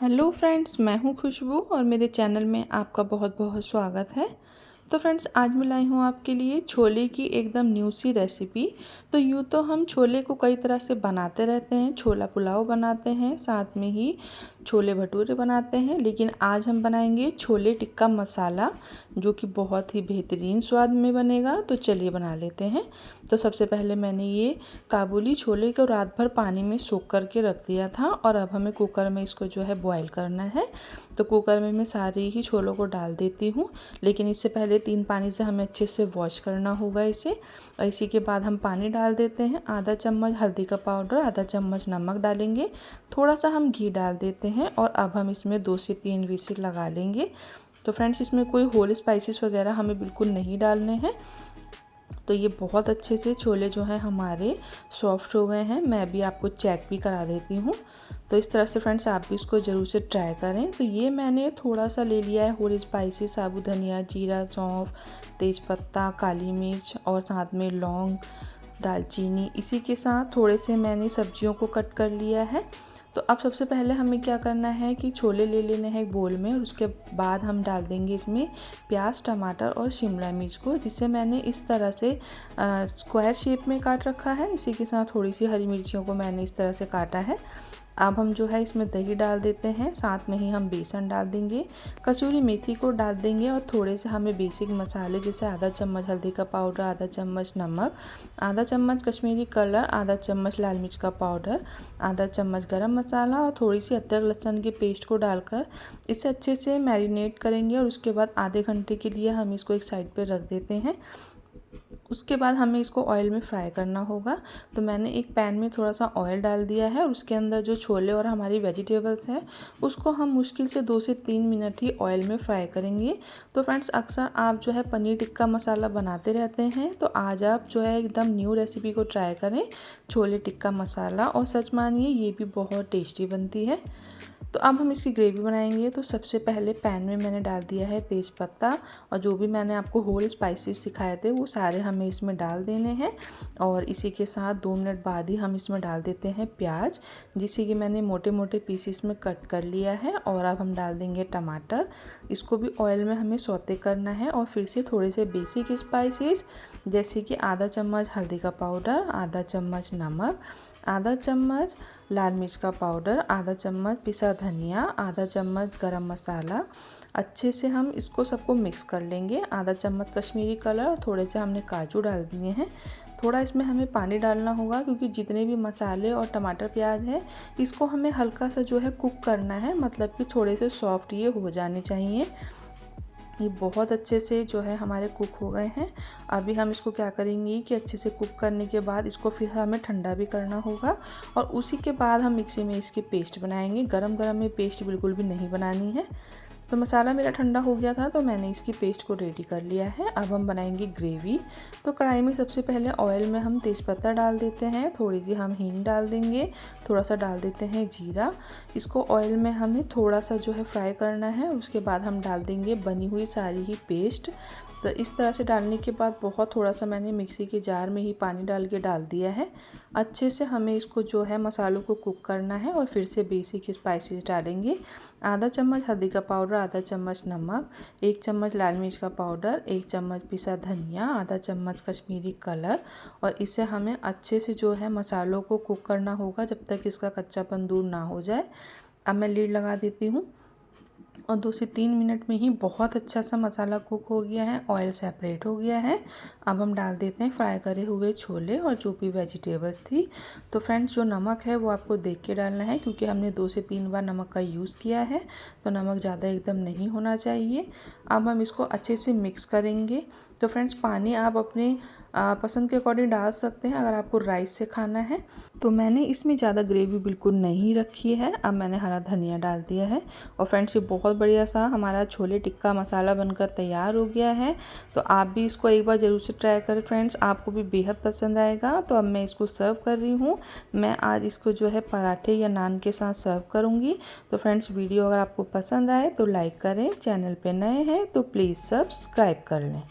Hello friends, मैं हूँ खुशबू और मेरे चैनल में आपका बहुत बहुत स्वागत है। तो फ्रेंड्स, आज मैं लाई हूँ आपके लिए छोले की एकदम न्यू सी रेसिपी। तो यूँ तो हम छोले को कई तरह से बनाते रहते हैं, छोला पुलाव बनाते हैं, साथ में ही छोले भटूरे बनाते हैं, लेकिन आज हम बनाएंगे छोले टिक्का मसाला, जो कि बहुत ही बेहतरीन स्वाद में बनेगा। तो चलिए बना लेते हैं। तो सबसे पहले मैंने ये काबुली छोले को रात भर पानी में सोख करके रख दिया था और अब हमें कुकर में इसको जो है बॉईल करना है। तो कुकर में मैं सारे ही छोलों को डाल देती हूँ, लेकिन इससे पहले 3 पानी से हमें अच्छे से वॉश करना होगा इसे। और इसी के बाद हम पानी डाल देते हैं। आधा चम्मच हल्दी का पाउडर, आधा चम्मच नमक डालेंगे, थोड़ा सा हम घी डाल देते हैं और अब हम इसमें 2 से 3 विसिल लगा लेंगे। तो फ्रेंड्स, इसमें कोई होल स्पाइसेस वगैरह हमें बिल्कुल नहीं डालने हैं। तो ये बहुत अच्छे से छोले जो हैं हमारे सॉफ्ट हो गए हैं। मैं भी आपको चेक भी करा देती हूँ। तो इस तरह से फ्रेंड्स आप भी इसको ज़रूर से ट्राई करें। तो ये मैंने थोड़ा सा ले लिया है होल स्पाइसेस, साबुत धनिया, जीरा, सौंफ, तेज़पत्ता, काली मिर्च और साथ में लौंग, दालचीनी। इसी के साथ थोड़े से मैंने सब्जियों को कट कर लिया है। तो अब सबसे पहले हमें क्या करना है कि छोले ले लेने हैं एक बोल में और उसके बाद हम डाल देंगे इसमें प्याज, टमाटर और शिमला मिर्च को, जिसे मैंने इस तरह से स्क्वायर शेप में काट रखा है। इसी के साथ थोड़ी सी हरी मिर्चियों को मैंने इस तरह से काटा है। अब हम जो है इसमें दही डाल देते हैं, साथ में ही हम बेसन डाल देंगे, कसूरी मेथी को डाल देंगे और थोड़े से हमें बेसिक मसाले जैसे आधा चम्मच हल्दी का पाउडर, आधा चम्मच नमक, आधा चम्मच कश्मीरी कलर, आधा चम्मच लाल मिर्च का पाउडर, आधा चम्मच गरम मसाला और थोड़ी सी अदरक लहसुन के पेस्ट को डालकर इसे अच्छे से मैरिनेट करेंगे। और उसके बाद आधे घंटे के लिए हम इसको एक साइड पर रख देते हैं। उसके बाद हमें इसको ऑयल में फ्राई करना होगा। तो मैंने एक पैन में थोड़ा सा ऑयल डाल दिया है और उसके अंदर जो छोले और हमारी वेजिटेबल्स हैं उसको हम मुश्किल से 2 से 3 मिनट ही ऑयल में फ्राई करेंगे। तो फ्रेंड्स, अक्सर आप जो है पनीर टिक्का मसाला बनाते रहते हैं, तो आज आप जो है एकदम न्यू रेसिपी को ट्राई करें, छोले टिक्का मसाला। और सच मानिए ये भी बहुत टेस्टी बनती है। तो अब हम इसकी ग्रेवी बनाएंगे। तो सबसे पहले पैन में मैंने डाल दिया है तेज़पत्ता और जो भी मैंने आपको होल स्पाइसेस सिखाए थे वो सारे हमें इसमें डाल देने हैं। और इसी के साथ 2 मिनट बाद ही हम इसमें डाल देते हैं प्याज, जिसे कि मैंने मोटे मोटे पीसीस में कट कर लिया है। और अब हम डाल देंगे टमाटर। इसको भी ऑयल में हमें सौते करना है। और फिर से थोड़े से बेसिक स्पाइसेस जैसे कि आधा चम्मच हल्दी का पाउडर, आधा चम्मच नमक, आधा चम्मच लाल मिर्च का पाउडर, आधा चम्मच पिसा धनिया, आधा चम्मच गरम मसाला। अच्छे से हम इसको सबको मिक्स कर लेंगे। आधा चम्मच कश्मीरी कलर और थोड़े से हमने काजू डाल दिए हैं। थोड़ा इसमें हमें पानी डालना होगा क्योंकि जितने भी मसाले और टमाटर प्याज है इसको हमें हल्का सा जो है कुक करना है, मतलब कि थोड़े से सॉफ्ट ये हो जाने चाहिए। ये बहुत अच्छे से जो है हमारे कुक हो गए हैं। अभी हम इसको क्या करेंगे कि अच्छे से कुक करने के बाद इसको फिर हमें ठंडा भी करना होगा और उसी के बाद हम मिक्सी में इसकी पेस्ट बनाएंगे। गरम गरम में पेस्ट बिल्कुल भी नहीं बनानी है। तो मसाला मेरा ठंडा हो गया था तो मैंने इसकी पेस्ट को रेडी कर लिया है। अब हम बनाएंगे ग्रेवी। तो कढ़ाई में सबसे पहले ऑयल में हम तेज़पत्ता डाल देते हैं, थोड़ी सी हम हींग डाल देंगे, थोड़ा सा डाल देते हैं जीरा। इसको ऑयल में हमें थोड़ा सा जो है फ्राई करना है। उसके बाद हम डाल देंगे बनी हुई सारी ही पेस्ट। तो इस तरह से डालने के बाद बहुत थोड़ा सा मैंने मिक्सी के जार में ही पानी डाल के डाल दिया है। अच्छे से हमें इसको जो है मसालों को कुक करना है और फिर से बेसिक स्पाइसेस डालेंगे। आधा चम्मच हल्दी का पाउडर, आधा चम्मच नमक, 1 चम्मच लाल मिर्च का पाउडर, 1 चम्मच पिसा धनिया, आधा चम्मच कश्मीरी कलर। और इसे हमें अच्छे से जो है मसालों को कुक करना होगा जब तक इसका कच्चापन दूर ना हो जाए। अब मैं लीड लगा देती हूँ और 2 से 3 मिनट में ही बहुत अच्छा सा मसाला कुक हो गया है, ऑयल सेपरेट हो गया है। अब हम डाल देते हैं फ्राई करे हुए छोले और जो भी वेजिटेबल्स थी। तो फ्रेंड्स, जो नमक है वो आपको देख के डालना है क्योंकि हमने 2 से 3 बार नमक का यूज़ किया है, तो नमक ज़्यादा एकदम नहीं होना चाहिए। अब हम इसको अच्छे से मिक्स करेंगे। तो फ्रेंड्स, पानी आप अपने पसंद के अकॉर्डिंग डाल सकते हैं अगर आपको राइस से खाना है। तो मैंने इसमें ज़्यादा ग्रेवी बिल्कुल नहीं रखी है। अब मैंने हरा धनिया डाल दिया है और फ्रेंड्स, ये बहुत बढ़िया सा हमारा छोले टिक्का मसाला बनकर तैयार हो गया है। तो आप भी इसको एक बार ज़रूर से ट्राई करें फ्रेंड्स, आपको भी बेहद पसंद आएगा। तो अब मैं इसको सर्व कर रही हूँ। मैं आज इसको जो है पराठे या नान के साथ सर्व करूँगी। तो फ्रेंड्स, वीडियो अगर आपको पसंद आए तो लाइक करें, चैनल पे नए हैं तो प्लीज़ सब्सक्राइब कर लें।